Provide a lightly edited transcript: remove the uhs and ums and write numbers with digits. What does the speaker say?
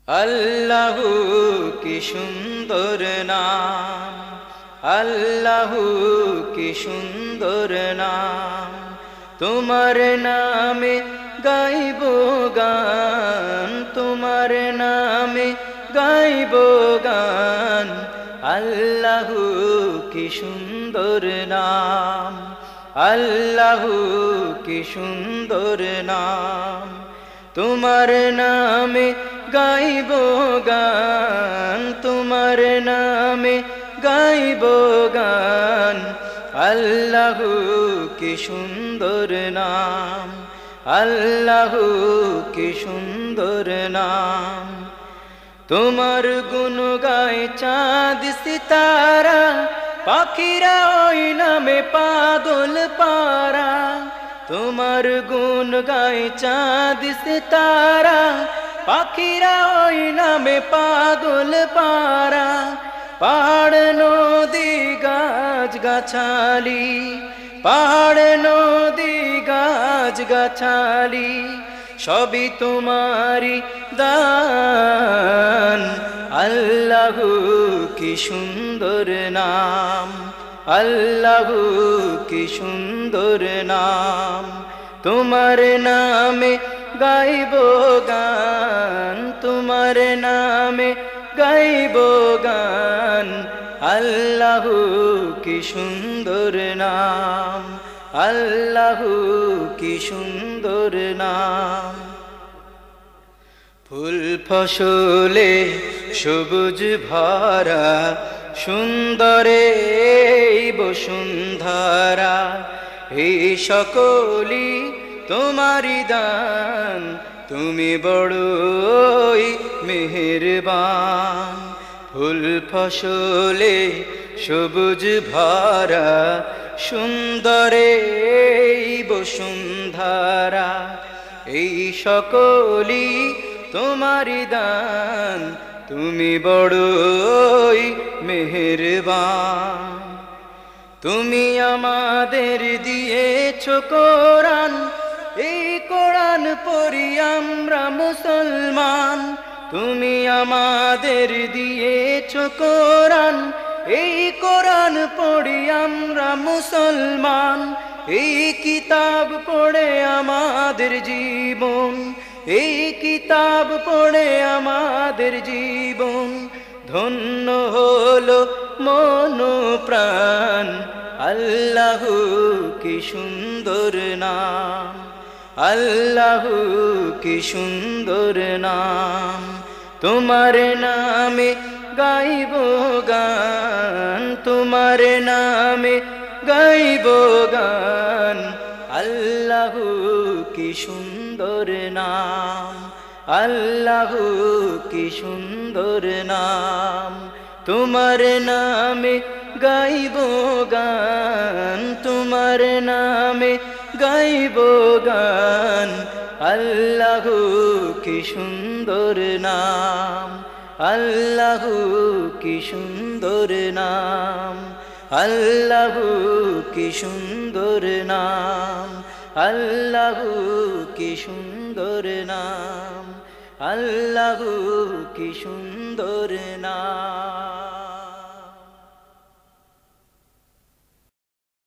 আল্লাহু কি সুন্দর নাম, আল্লাহু কি সুন্দর নাম। তোমার নামে গাইব গান, তোমার নামে গাইব গান। আল্লাহু কি সুন্দর নাম, আল্লাহু কি সুন্দর নাম। তোমার নামে গাইব গান, তোমার নামে গাইব গান। আল্লাহু কি সুন্দর নাম, আল্লাহু কি সুন্দর নাম। তোমার গুণ গায় চাঁদ সিতারা, পাখিরা ওই নামে পাগল পারা। তোমার গুণ গায় চাঁদ সিতারা, পাখিরা ওই নামে পাগল পারা। পাহাড় নদী গাছ গাছালি, পাহাড় নদী গাছ গাছালি, সবই তোমারি দান। আল্লাহু কি সুন্দর নাম, আল্লাহু কি সুন্দর নাম। তোমার নামে গাইব গান, তোমার নামে গাইব গান। আল্লাহু কি সুন্দর নাম, আল্লাহু কি সুন্দর নাম। ফুল ফসলে সবুজ ভরা, সুন্দরে বসুন্ধরা। এই সকলই তোমারি দান, তুমি বড়ই মেহেরবান। ফুল ফসলে সবুজ ভরা, সুন্দরে বসুন্ধরা। এই সকলই তোমারি দান, তুমি বড়ই মেহেরবান। তুমি আমাদের দিয়েছ কোরআন, এই কোরআন পড়ি আমরা মুসলমান। তুমি আমাদের দিয়েছ কোরআন, এই কোরআন পড়ি আমরা মুসলমান। এই কিতাব পড়ে আমাদের জীবন, এই কিতাব পড়ে আমাদের জীবন। ধন্য হলো মন প্রাণ। আল্লাহু কি সুন্দর নাম, আল্লাহু কি সুন্দর নাম। তোমার নামে গাইব গান, তোমার নামে গাইব গান। আল্লাহু কি সুন্দর নাম, আল্লাহু কি সুন্দর নাম। তোমার নামে গাইব গান, তোমার নামে গাইব গান। আল্লাহু কি সুন্দর নাম, আল্লাহু কি সুন্দর নাম। আল্লাহু কি সুন্দর নাম, আল্লাহু কি সুন্দর নাম। আল্লাহু কি সুন্দর নাম।